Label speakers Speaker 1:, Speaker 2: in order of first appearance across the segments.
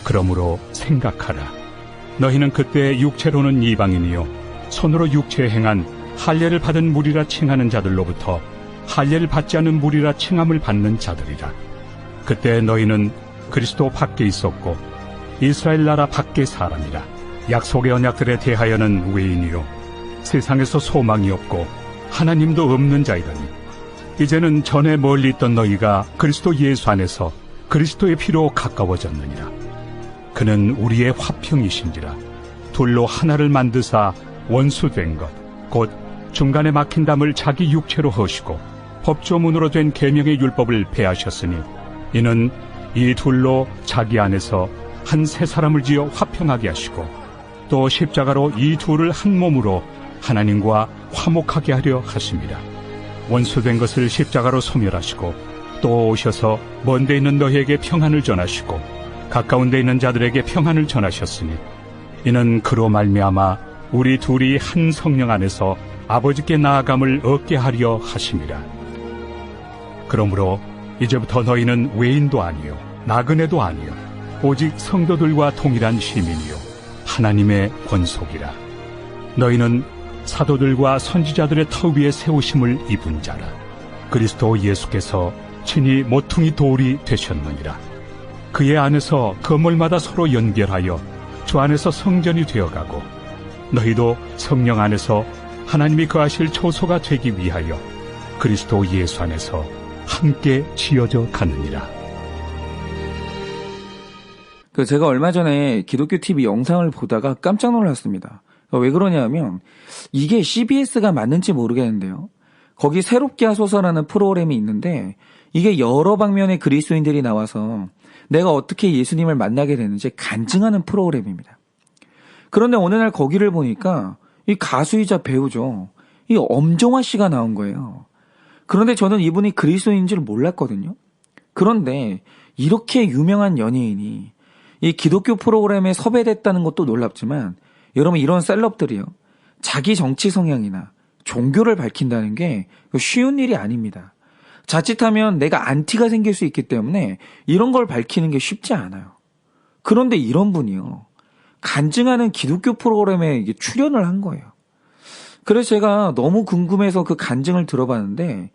Speaker 1: 그러므로 생각하라. 너희는 그때 육체로는 이방인이요 손으로 육체에 행한 할례를 받은 무리라 칭하는 자들로부터 할례를 받지 않은 무리라 칭함을 받는 자들이라. 그때 너희는 그리스도 밖에 있었고 이스라엘 나라 밖의 사람이라. 약속의 언약들에 대하여는 외인이요 세상에서 소망이 없고 하나님도 없는 자이더니 이제는 전에 멀리 있던 너희가 그리스도 예수 안에서 그리스도의 피로 가까워졌느니라. 그는 우리의 화평이신지라. 둘로 하나를 만드사 원수된 것 곧 중간에 막힌 담을 자기 육체로 허시고 법조문으로 된 계명의 율법을 폐하셨으니 이는 이 둘로 자기 안에서 한 새 사람을 지어 화평하게 하시고 또 십자가로 이 둘을 한 몸으로 하나님과 화목하게 하려 하십니다. 원수된 것을 십자가로 소멸하시고 또 오셔서 먼 데 있는 너희에게 평안을 전하시고 가까운 데 있는 자들에게 평안을 전하셨으니 이는 그로 말미암아 우리 둘이 한 성령 안에서 아버지께 나아감을 얻게 하려 하심이라. 그러므로 이제부터 너희는 외인도 아니요 나그네도 아니요 오직 성도들과 동일한 시민이요 하나님의 권속이라. 너희는 사도들과 선지자들의 터 위에 세우심을 입은 자라. 그리스도 예수께서 친히 모퉁이 돌이 되셨느니라. 그의 안에서 건물마다 서로 연결하여 주 안에서 성전이 되어가고 너희도 성령 안에서 하나님이 거하실 초소가 되기 위하여 그리스도 예수 안에서 함께 지어져 가느니라.
Speaker 2: 제가 얼마 전에 기독교 TV 영상을 보다가 깜짝 놀랐습니다. 왜 그러냐면 이게 CBS가 맞는지 모르겠는데요. 거기 새롭게 하소서라는 프로그램이 있는데 이게 여러 방면의 그리스도인들이 나와서 내가 어떻게 예수님을 만나게 되는지 간증하는 프로그램입니다. 그런데 어느 날 거기를 보니까 이 가수이자 배우죠. 이 엄정화 씨가 나온 거예요. 그런데 저는 이분이 그리스도인인 줄 몰랐거든요. 그런데 이렇게 유명한 연예인이 이 기독교 프로그램에 섭외됐다는 것도 놀랍지만 여러분 이런 셀럽들이요. 자기 정치 성향이나 종교를 밝힌다는 게 쉬운 일이 아닙니다. 자칫하면 내가 안티가 생길 수 있기 때문에 이런 걸 밝히는 게 쉽지 않아요. 그런데 이런 분이요. 간증하는 기독교 프로그램에 출연을 한 거예요. 그래서 제가 너무 궁금해서 그 간증을 들어봤는데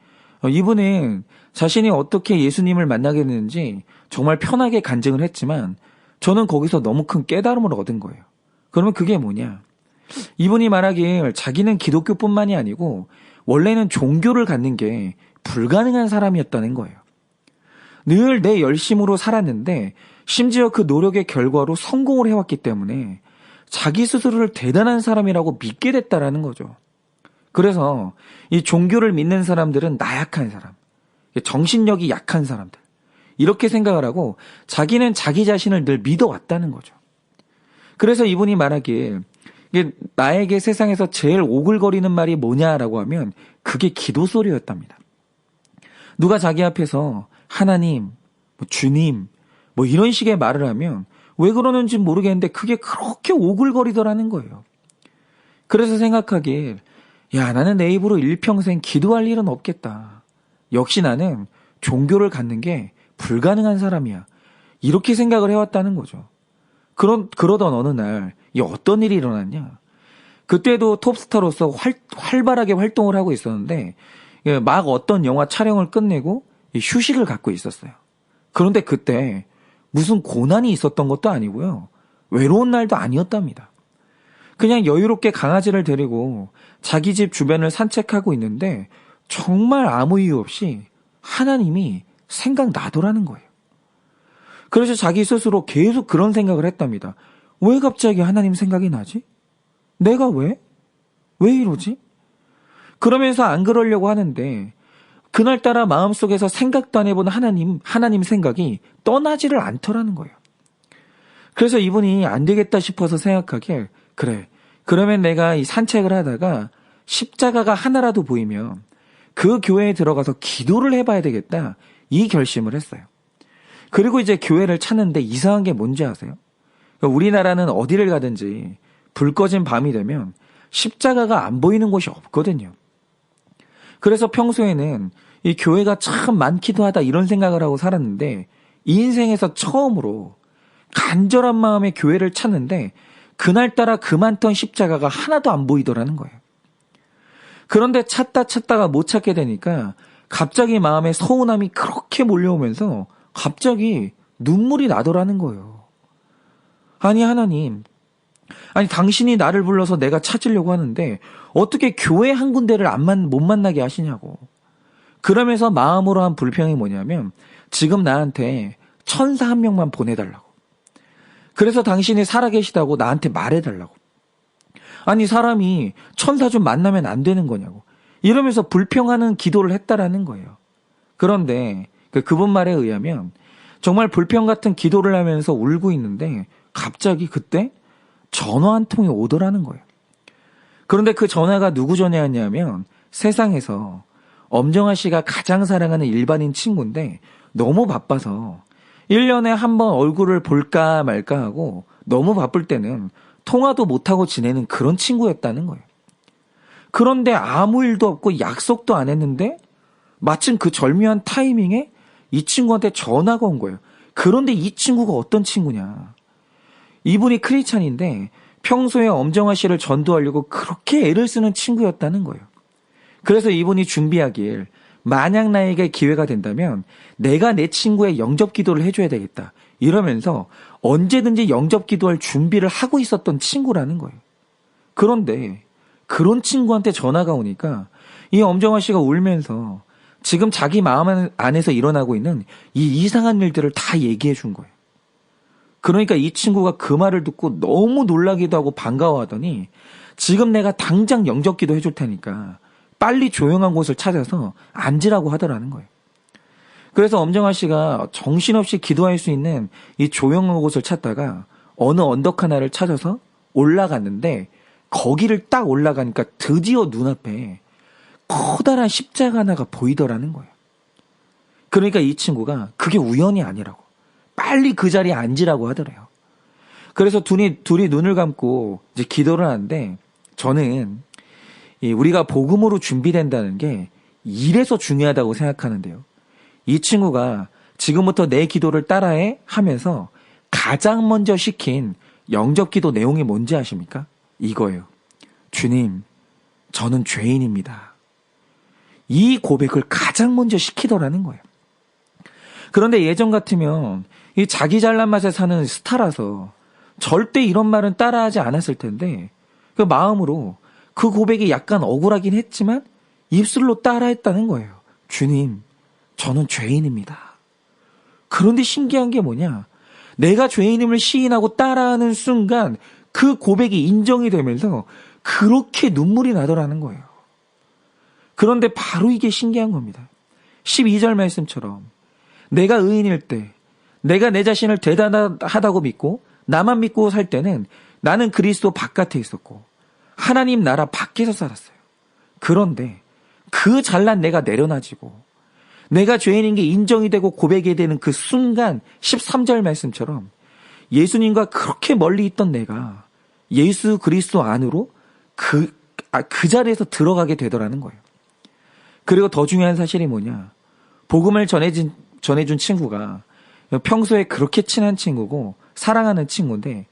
Speaker 2: 이분은 자신이 어떻게 예수님을 만나게 됐는지 정말 편하게 간증을 했지만 저는 거기서 너무 큰 깨달음을 얻은 거예요. 그러면 그게 뭐냐? 이분이 말하길 자기는 기독교뿐만이 아니고 원래는 종교를 갖는 게 불가능한 사람이었다는 거예요. 늘 내 열심으로 살았는데 심지어 그 노력의 결과로 성공을 해왔기 때문에 자기 스스로를 대단한 사람이라고 믿게 됐다라는 거죠. 그래서 이 종교를 믿는 사람들은 나약한 사람, 정신력이 약한 사람들 이렇게 생각을 하고 자기는 자기 자신을 늘 믿어왔다는 거죠. 그래서 이분이 말하길 나에게 세상에서 제일 오글거리는 말이 뭐냐라고 하면 그게 기도 소리였답니다. 누가 자기 앞에서 하나님, 주님 이런 식의 말을 하면 왜 그러는지 모르겠는데 그게 그렇게 오글거리더라는 거예요. 그래서 생각하길 나는 내 입으로 일평생 기도할 일은 없겠다. 역시 나는 종교를 갖는 게 불가능한 사람이야. 이렇게 생각을 해왔다는 거죠. 그러던 어느 날 어떤 일이 일어났냐. 그때도 톱스타로서 활발하게 활동을 하고 있었는데 막 어떤 영화 촬영을 끝내고 휴식을 갖고 있었어요. 그런데 그때 무슨 고난이 있었던 것도 아니고요. 외로운 날도 아니었답니다. 그냥 여유롭게 강아지를 데리고 자기 집 주변을 산책하고 있는데 정말 아무 이유 없이 하나님이 생각나더라는 거예요. 그래서 자기 스스로 계속 그런 생각을 했답니다. 왜 갑자기 하나님 생각이 나지? 내가 왜? 왜 이러지? 그러면서 안 그러려고 하는데 그날따라 마음속에서 생각도 안 해본 하나님 생각이 떠나지를 않더라는 거예요. 그래서 이분이 안 되겠다 싶어서 생각하길 그래. 그러면 내가 이 산책을 하다가 십자가가 하나라도 보이면 그 교회에 들어가서 기도를 해봐야 되겠다. 이 결심을 했어요. 그리고 이제 교회를 찾는데 이상한 게 뭔지 아세요? 우리나라는 어디를 가든지 불 꺼진 밤이 되면 십자가가 안 보이는 곳이 없거든요. 그래서 평소에는 이 교회가 참 많기도 하다 이런 생각을 하고 살았는데 이 인생에서 처음으로 간절한 마음에 교회를 찾는데 그날따라 그만던 십자가가 하나도 안 보이더라는 거예요. 그런데 찾다가 못 찾게 되니까 갑자기 마음에 서운함이 그렇게 몰려오면서 갑자기 눈물이 나더라는 거예요. 아니 하나님, 아니 당신이 나를 불러서 내가 찾으려고 하는데 어떻게 교회 한 군데를 못 만나게 하시냐고. 그러면서 마음으로 한 불평이 뭐냐면 지금 나한테 천사 한 명만 보내달라고. 그래서 당신이 살아계시다고 나한테 말해달라고. 아니 사람이 천사 좀 만나면 안 되는 거냐고. 이러면서 불평하는 기도를 했다라는 거예요. 그런데 그분 말에 의하면 정말 불평 같은 기도를 하면서 울고 있는데 갑자기 그때 전화 한 통이 오더라는 거예요. 그런데 그 전화가 누구 전화였냐면 세상에서 엄정화 씨가 가장 사랑하는 일반인 친구인데 너무 바빠서 1년에 한 번 얼굴을 볼까 말까 하고 너무 바쁠 때는 통화도 못하고 지내는 그런 친구였다는 거예요. 그런데 아무 일도 없고 약속도 안 했는데 마침 그 절묘한 타이밍에 이 친구한테 전화가 온 거예요. 그런데 이 친구가 어떤 친구냐. 이분이 크리스찬인데 평소에 엄정화 씨를 전도하려고 그렇게 애를 쓰는 친구였다는 거예요. 그래서 이분이 준비하길 만약 나에게 기회가 된다면 내가 내 친구의 영접 기도를 해줘야 되겠다. 이러면서 언제든지 영접 기도할 준비를 하고 있었던 친구라는 거예요. 그런데 그런 친구한테 전화가 오니까 이 엄정화 씨가 울면서 지금 자기 마음 안에서 일어나고 있는 이 이상한 일들을 다 얘기해 준 거예요. 그러니까 이 친구가 그 말을 듣고 너무 놀라기도 하고 반가워하더니 지금 내가 당장 영접 기도 해줄 테니까 빨리 조용한 곳을 찾아서 앉으라고 하더라는 거예요. 그래서 엄정화 씨가 정신없이 기도할 수 있는 이 조용한 곳을 찾다가 어느 언덕 하나를 찾아서 올라갔는데 거기를 딱 올라가니까 드디어 눈앞에 커다란 십자가 하나가 보이더라는 거예요. 그러니까 이 친구가 그게 우연이 아니라고 빨리 그 자리에 앉으라고 하더래요. 그래서 둘이 눈을 감고 이제 기도를 하는데 저는 우리가 복음으로 준비된다는 게 이래서 중요하다고 생각하는데요. 이 친구가 지금부터 내 기도를 따라해 하면서 가장 먼저 시킨 영접 기도 내용이 뭔지 아십니까? 이거예요. 주님, 저는 죄인입니다. 이 고백을 가장 먼저 시키더라는 거예요. 그런데 예전 같으면 이 자기 잘난 맛에 사는 스타라서 절대 이런 말은 따라하지 않았을 텐데 그 마음으로 그 고백이 약간 억울하긴 했지만 입술로 따라했다는 거예요. 주님, 저는 죄인입니다. 그런데 신기한 게 뭐냐? 내가 죄인임을 시인하고 따라하는 순간 그 고백이 인정이 되면서 그렇게 눈물이 나더라는 거예요. 그런데 바로 이게 신기한 겁니다. 12절 말씀처럼 내가 의인일 때 내가 내 자신을 대단하다고 믿고 나만 믿고 살 때는 나는 그리스도 바깥에 있었고 하나님 나라 밖에서 살았어요. 그런데 그 잘난 내가 내려놔지고 내가 죄인인 게 인정이 되고 고백이 되는 그 순간 13절 말씀처럼 예수님과 그렇게 멀리 있던 내가 예수 그리스도 안으로 그 자리에서 들어가게 되더라는 거예요. 그리고 더 중요한 사실이 뭐냐. 복음을 전해준 친구가 평소에 그렇게 친한 친구고 사랑하는 친구인데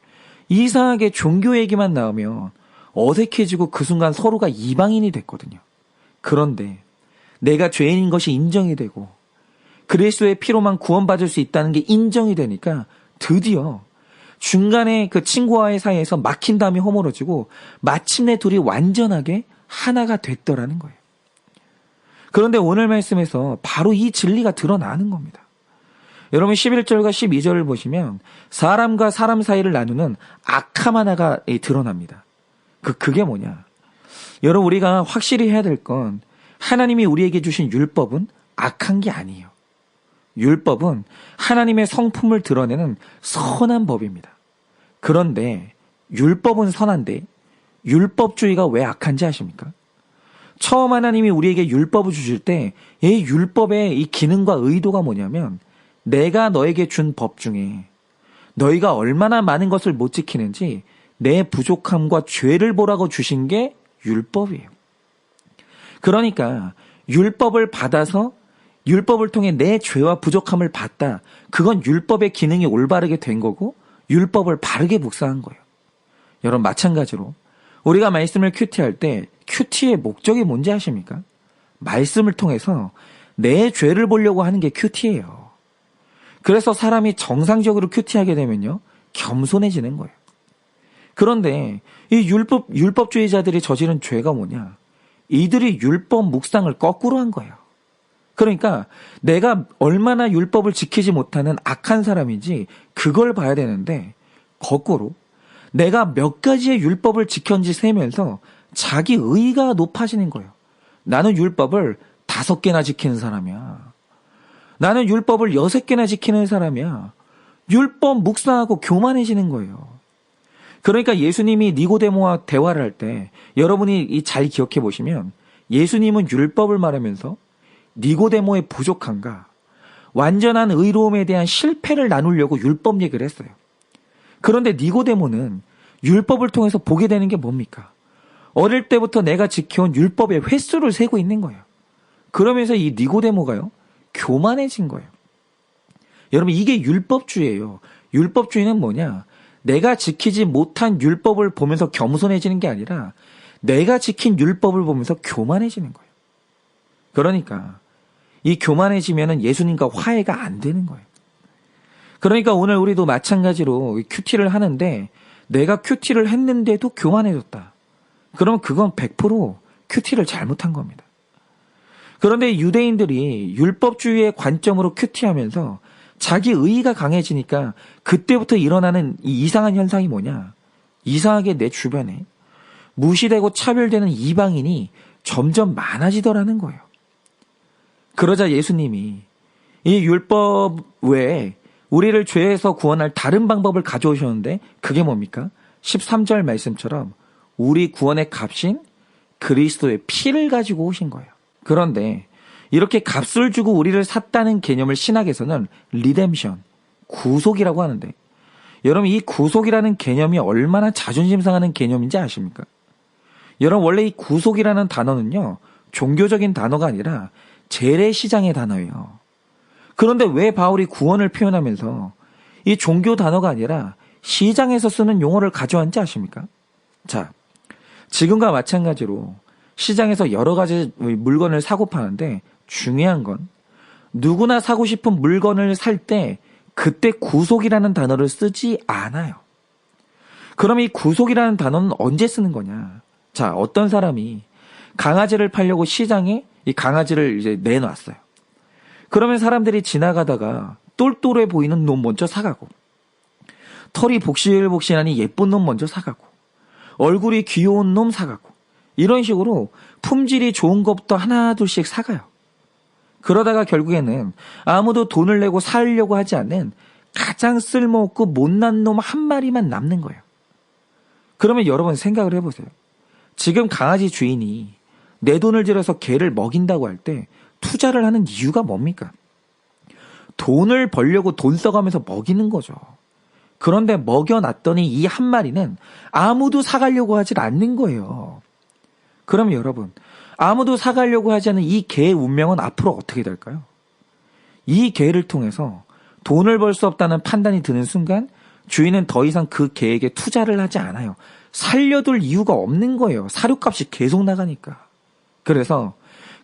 Speaker 2: 이상하게 종교 얘기만 나오면 어색해지고 그 순간 서로가 이방인이 됐거든요. 그런데 내가 죄인인 것이 인정이 되고 그리스도의 피로만 구원받을 수 있다는 게 인정이 되니까 드디어 중간에 그 친구와의 사이에서 막힌 담이 허물어지고 마침내 둘이 완전하게 하나가 됐더라는 거예요. 그런데 오늘 말씀에서 바로 이 진리가 드러나는 겁니다. 여러분 11절과 12절을 보시면 사람과 사람 사이를 나누는 악함 하나가 드러납니다. 그게 뭐냐? 여러분 우리가 확실히 해야 될 건 하나님이 우리에게 주신 율법은 악한 게 아니에요. 율법은 하나님의 성품을 드러내는 선한 법입니다. 그런데 율법은 선한데 율법주의가 왜 악한지 아십니까? 처음 하나님이 우리에게 율법을 주실 때 이 율법의 이 기능과 의도가 뭐냐면 내가 너에게 준 법 중에 너희가 얼마나 많은 것을 못 지키는지 내 부족함과 죄를 보라고 주신 게 율법이에요. 그러니까 율법을 받아서 율법을 통해 내 죄와 부족함을 봤다. 그건 율법의 기능이 올바르게 된 거고 율법을 바르게 묵상한 거예요. 여러분 마찬가지로 우리가 말씀을 큐티할 때 큐티의 목적이 뭔지 아십니까? 말씀을 통해서 내 죄를 보려고 하는 게 큐티예요. 그래서 사람이 정상적으로 큐티하게 되면요, 겸손해지는 거예요. 그런데 이 율법주의자들이 저지른 죄가 뭐냐? 이들이 율법 묵상을 거꾸로 한 거예요. 그러니까 내가 얼마나 율법을 지키지 못하는 악한 사람인지 그걸 봐야 되는데 거꾸로 내가 몇 가지의 율법을 지켰는지 세면서 자기 의의가 높아지는 거예요. 나는 율법을 5개나 지키는 사람이야. 나는 율법을 6개나 지키는 사람이야. 율법 묵상하고 교만해지는 거예요. 그러니까 예수님이 니고데모와 대화를 할 때 여러분이 잘 기억해 보시면 예수님은 율법을 말하면서 니고데모의 부족함과 완전한 의로움에 대한 실패를 나누려고 율법 얘기를 했어요. 그런데 니고데모는 율법을 통해서 보게 되는 게 뭡니까? 어릴 때부터 내가 지켜온 율법의 횟수를 세고 있는 거예요. 그러면서 이 니고데모가요, 교만해진 거예요. 여러분 이게 율법주의예요. 율법주의는 뭐냐? 내가 지키지 못한 율법을 보면서 겸손해지는 게 아니라 내가 지킨 율법을 보면서 교만해지는 거예요. 그러니까 이 교만해지면은 예수님과 화해가 안 되는 거예요. 그러니까 오늘 우리도 마찬가지로 큐티를 하는데 내가 큐티를 했는데도 교만해졌다. 그러면 그건 100% 큐티를 잘못한 겁니다. 그런데 유대인들이 율법주의의 관점으로 큐티하면서 자기 의의가 강해지니까 그때부터 일어나는 이 이상한 현상이 뭐냐? 이상하게 내 주변에 무시되고 차별되는 이방인이 점점 많아지더라는 거예요. 그러자 예수님이 이 율법 외에 우리를 죄에서 구원할 다른 방법을 가져오셨는데 그게 뭡니까? 13절 말씀처럼 우리 구원의 값인 그리스도의 피를 가지고 오신 거예요. 그런데 이렇게 값을 주고 우리를 샀다는 개념을 신학에서는 리뎀션, 구속이라고 하는데 여러분 이 구속이라는 개념이 얼마나 자존심 상하는 개념인지 아십니까? 여러분 원래 이 구속이라는 단어는요, 종교적인 단어가 아니라 재래시장의 단어예요. 그런데 왜 바울이 구원을 표현하면서 이 종교 단어가 아니라 시장에서 쓰는 용어를 가져왔는지 아십니까? 자, 지금과 마찬가지로 시장에서 여러 가지 물건을 사고 파는데 중요한 건 누구나 사고 싶은 물건을 살 때 그때 구속이라는 단어를 쓰지 않아요. 그럼 이 구속이라는 단어는 언제 쓰는 거냐? 자, 어떤 사람이 강아지를 팔려고 시장에 이 강아지를 이제 내놨어요. 그러면 사람들이 지나가다가 똘똘해 보이는 놈 먼저 사가고, 털이 복실복실하니 예쁜 놈 먼저 사가고, 얼굴이 귀여운 놈 사가고, 이런 식으로 품질이 좋은 것부터 하나 둘씩 사가요. 그러다가 결국에는 아무도 돈을 내고 사려고 하지 않는 가장 쓸모없고 못난 놈 한 마리만 남는 거예요. 그러면 여러분 생각을 해보세요. 지금 강아지 주인이 내 돈을 들여서 개를 먹인다고 할 때 투자를 하는 이유가 뭡니까? 돈을 벌려고 돈 써가면서 먹이는 거죠. 그런데 먹여놨더니 이 한 마리는 아무도 사가려고 하질 않는 거예요. 그럼 여러분, 아무도 사가려고 하지 않는 이 개의 운명은 앞으로 어떻게 될까요? 이 개를 통해서 돈을 벌 수 없다는 판단이 드는 순간 주인은 더 이상 그 개에게 투자를 하지 않아요. 살려둘 이유가 없는 거예요. 사료값이 계속 나가니까. 그래서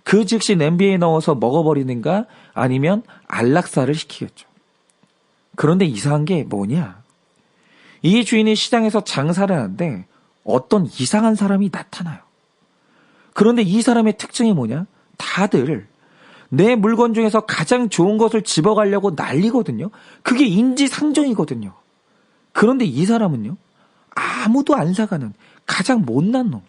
Speaker 2: 그 즉시 냄비에 넣어서 먹어버리는가 아니면 안락사를 시키겠죠. 그런데 이상한 게 뭐냐? 이 주인이 시장에서 장사를 하는데 어떤 이상한 사람이 나타나요. 그런데 이 사람의 특징이 뭐냐? 다들 내 물건 중에서 가장 좋은 것을 집어가려고 난리거든요. 그게 인지상정이거든요. 그런데 이 사람은요, 아무도 안 사가는 가장 못난 놈.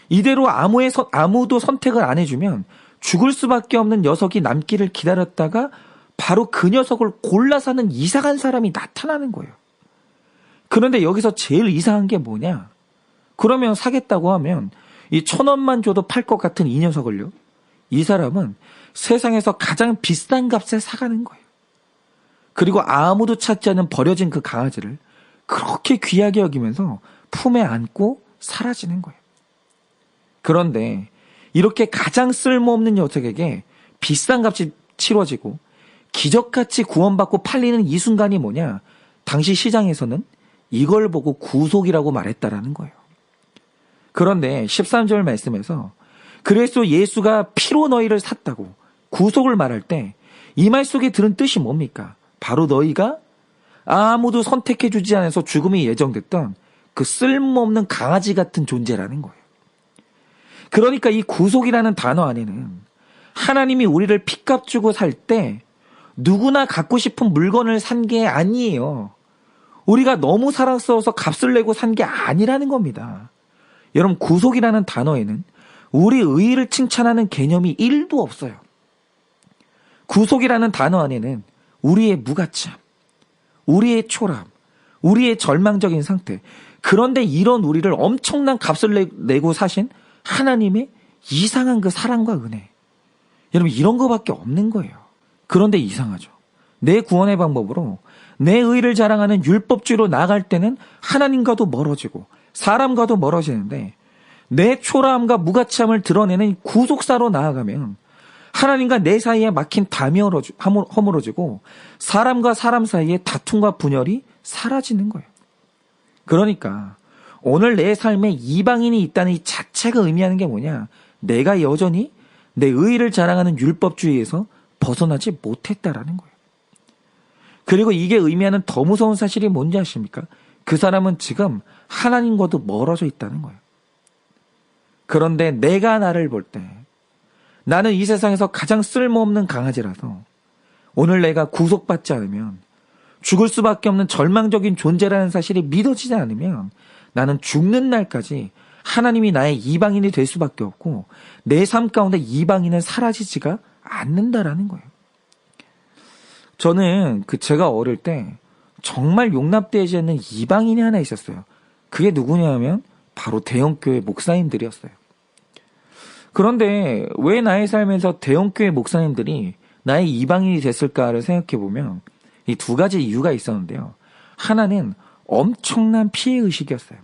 Speaker 2: 이대로 아무도 선택을 안 해주면 죽을 수밖에 없는 녀석이 남기를 기다렸다가 바로 그 녀석을 골라 사는 이상한 사람이 나타나는 거예요. 그런데 여기서 제일 이상한 게 뭐냐? 그러면 사겠다고 하면 이 1,000원만 줘도 팔 것 같은 이 녀석을요, 이 사람은 세상에서 가장 비싼 값에 사가는 거예요. 그리고 아무도 찾지 않은 버려진 그 강아지를 그렇게 귀하게 여기면서 품에 안고 사라지는 거예요. 그런데 이렇게 가장 쓸모없는 녀석에게 비싼 값이 치러지고 기적같이 구원받고 팔리는 이 순간이 뭐냐? 당시 시장에서는 이걸 보고 구속이라고 말했다라는 거예요. 그런데 13절 말씀에서 그래서 예수가 피로 너희를 샀다고 구속을 말할 때 이 말 속에 들은 뜻이 뭡니까? 바로 너희가 아무도 선택해주지 않아서 죽음이 예정됐던 그 쓸모없는 강아지 같은 존재라는 거예요. 그러니까 이 구속이라는 단어 안에는 하나님이 우리를 핏값 주고 살 때 누구나 갖고 싶은 물건을 산 게 아니에요. 우리가 너무 사랑스러워서 값을 내고 산 게 아니라는 겁니다. 여러분, 구속이라는 단어에는 우리 의의를 칭찬하는 개념이 1도 없어요. 구속이라는 단어 안에는 우리의 무가치함, 우리의 초라함, 우리의 절망적인 상태, 그런데 이런 우리를 엄청난 값을 내고 사신 하나님의 이상한 그 사랑과 은혜, 여러분 이런 거밖에 없는 거예요. 그런데 이상하죠. 내 구원의 방법으로 내 의의를 자랑하는 율법주의로 나아갈 때는 하나님과도 멀어지고 사람과도 멀어지는데, 내 초라함과 무가치함을 드러내는 구속사로 나아가면 하나님과 내 사이에 막힌 담이 허물어지고 사람과 사람 사이에 다툼과 분열이 사라지는 거예요. 그러니까 오늘 내 삶에 이방인이 있다는 이 자체가 의미하는 게 뭐냐? 내가 여전히 내 의의를 자랑하는 율법주의에서 벗어나지 못했다라는 거예요. 그리고 이게 의미하는 더 무서운 사실이 뭔지 아십니까? 그 사람은 지금 하나님과도 멀어져 있다는 거예요. 그런데 내가 나를 볼 때 나는 이 세상에서 가장 쓸모없는 강아지라서 오늘 내가 구속받지 않으면, 죽을 수밖에 없는 절망적인 존재라는 사실이 믿어지지 않으면 나는 죽는 날까지 하나님이 나의 이방인이 될 수밖에 없고 내 삶 가운데 이방인은 사라지지가 않는다라는 거예요. 저는 제가 어릴 때 정말 용납되지 않는 이방인이 하나 있었어요. 그게 누구냐 하면 바로 대형교회 목사님들이었어요. 그런데 왜 나의 삶에서 대형교회 목사님들이 나의 이방인이 됐을까를 생각해보면 이 두 가지 이유가 있었는데요. 하나는 엄청난 피해의식이었어요.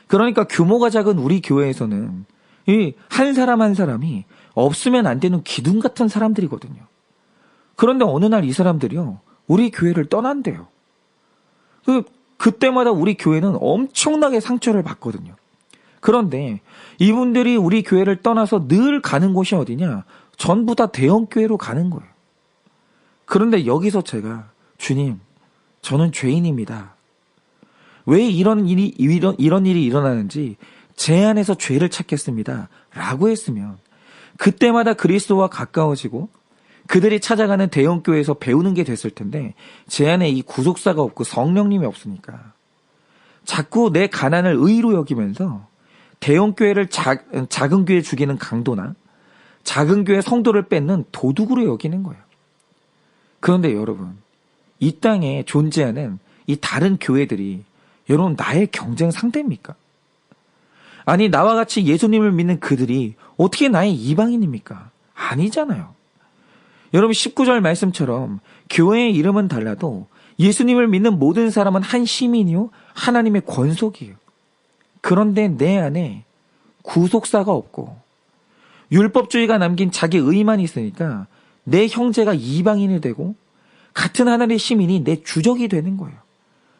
Speaker 2: 그러니까 규모가 작은 우리 교회에서는 이 한 사람 한 사람이 없으면 안 되는 기둥 같은 사람들이거든요. 그런데 어느 날 이 사람들이요, 우리 교회를 떠난대요. 그때마다 우리 교회는 엄청나게 상처를 받거든요. 그런데 이분들이 우리 교회를 떠나서 늘 가는 곳이 어디냐? 전부 다 대형교회로 가는 거예요. 그런데 여기서 제가, 주님, 저는 죄인입니다. 왜 이런 일이 일어나는지 제 안에서 죄를 찾겠습니다. 라고 했으면 그때마다 그리스도와 가까워지고 그들이 찾아가는 대형교회에서 배우는 게 됐을 텐데, 제 안에 이 구속사가 없고 성령님이 없으니까 자꾸 내 가난을 의로 여기면서 대형교회를 작은 교회 죽이는 강도나 작은 교회 성도를 뺏는 도둑으로 여기는 거예요. 그런데 여러분, 이 땅에 존재하는 이 다른 교회들이 여러분 나의 경쟁 상대입니까? 아니, 나와 같이 예수님을 믿는 그들이 어떻게 나의 이방인입니까? 아니잖아요. 여러분, 19절 말씀처럼 교회의 이름은 달라도 예수님을 믿는 모든 사람은 한 시민이요 하나님의 권속이에요. 그런데 내 안에 구속사가 없고 율법주의가 남긴 자기 의만 있으니까 내 형제가 이방인이 되고 같은 하나님의 시민이 내 주적이 되는 거예요.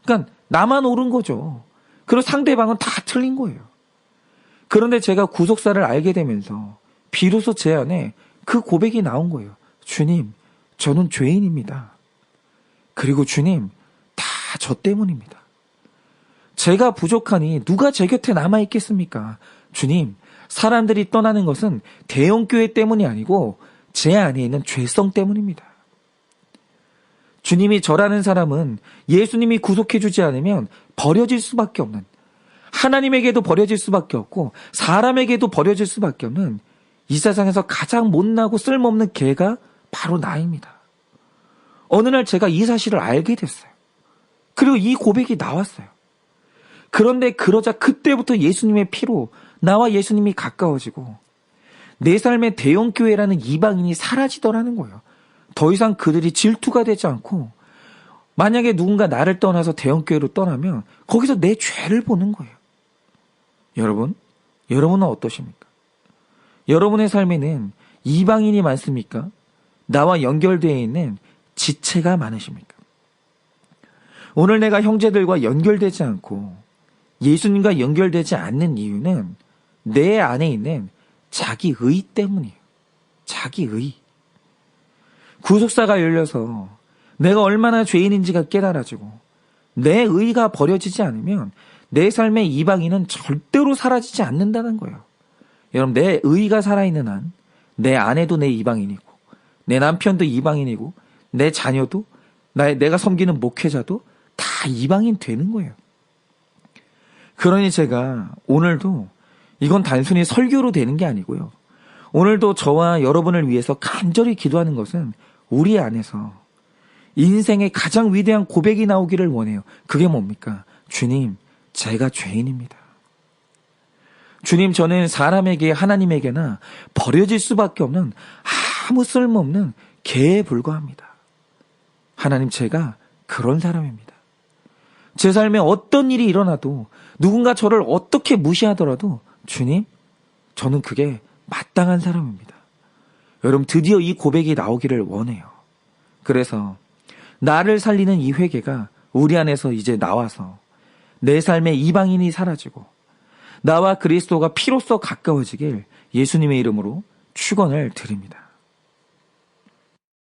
Speaker 2: 그러니까 나만 옳은 거죠. 그리고 상대방은 다 틀린 거예요. 그런데 제가 구속사를 알게 되면서 비로소 제 안에 그 고백이 나온 거예요. 주님, 저는 죄인입니다. 그리고 주님, 다 저 때문입니다. 제가 부족하니 누가 제 곁에 남아있겠습니까? 주님, 사람들이 떠나는 것은 대형교회 때문이 아니고 제 안에 있는 죄성 때문입니다. 주님이 저라는 사람은 예수님이 구속해주지 않으면 버려질 수밖에 없는, 하나님에게도 버려질 수밖에 없고 사람에게도 버려질 수밖에 없는 이 세상에서 가장 못나고 쓸모없는 개가 바로 나입니다. 어느 날 제가 이 사실을 알게 됐어요. 그리고 이 고백이 나왔어요. 그런데 그러자 그때부터 예수님의 피로 나와 예수님이 가까워지고 내 삶의 대형교회라는 이방인이 사라지더라는 거예요. 더 이상 그들이 질투가 되지 않고, 만약에 누군가 나를 떠나서 대형교회로 떠나면 거기서 내 죄를 보는 거예요. 여러분은 어떠십니까? 여러분의 삶에는 이방인이 많습니까? 나와 연결되어 있는 지체가 많으십니까? 오늘 내가 형제들과 연결되지 않고 예수님과 연결되지 않는 이유는 내 안에 있는 자기의 때문이에요. 자기의. 구속사가 열려서 내가 얼마나 죄인인지가 깨달아지고 내 의가 버려지지 않으면 내 삶의 이방인은 절대로 사라지지 않는다는 거예요. 여러분, 내 의가 살아있는 한 내 아내도 내 이방인이고 내 남편도 이방인이고 내 자녀도 내가 섬기는 목회자도 다 이방인 되는 거예요. 그러니 제가 오늘도 이건 단순히 설교로 되는 게 아니고요. 오늘도 저와 여러분을 위해서 간절히 기도하는 것은 우리 안에서 인생의 가장 위대한 고백이 나오기를 원해요. 그게 뭡니까? 주님, 제가 죄인입니다. 주님, 저는 사람에게 하나님에게나 버려질 수밖에 없는 아무 쓸모없는 개에 불과합니다. 하나님, 제가 그런 사람입니다. 제 삶에 어떤 일이 일어나도 누군가 저를 어떻게 무시하더라도 주님, 저는 그게 마땅한 사람입니다. 여러분, 드디어 이 고백이 나오기를 원해요. 그래서 나를 살리는 이 회개가 우리 안에서 이제 나와서 내 삶의 이방인이 사라지고 나와 그리스도가 피로써 가까워지길 예수님의 이름으로 축원을 드립니다.